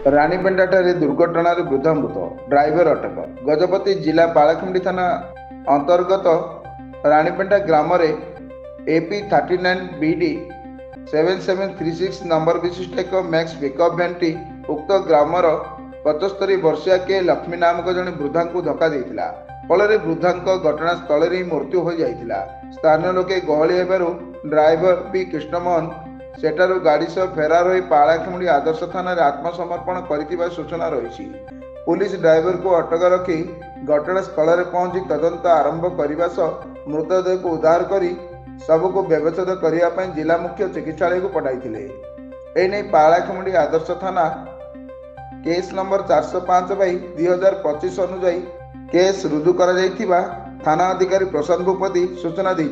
रानीपेंडाଠାରେ दुर्घटना वृद्धा मृत ड्राइवर अटक। गजपति जिला पालाखमुंडी थाना अंतर्गत रानीपेंडा ग्राम एपी 39 BD 7736 नंबर विशिष्ट एक मैक्स पिकअप भैंटी उक्त ग्रामर 75 वर्षिया के लक्ष्मी नामक जड़े वृद्धा को धक्का देता फल वृद्धा घटनास्थल ही मृत्यु हो जाता। स्थानीय लोके गहली हेबारु ड्राइवर पी कृष्णमोहन सेठारु गाड़ी सह फेरार हो पालाखमुंडी आदर्श थाना आत्मसमर्पण कर सूचना रही। पुलिस ड्राइवर को अटक रखी घटनास्थल में पहुंची तदंत आरंभ करने सह मृतदेह को उद्धार कर सबको व्यवच्छेद करने जिला मुख्य चिकित्सालय को पठाई। एने पालाखमुंडी आदर्श थाना केस नंबर 405/2025 अनुजाई केस रुजु कर थाना अधिकारी प्रशांत भूपति सूचना दी।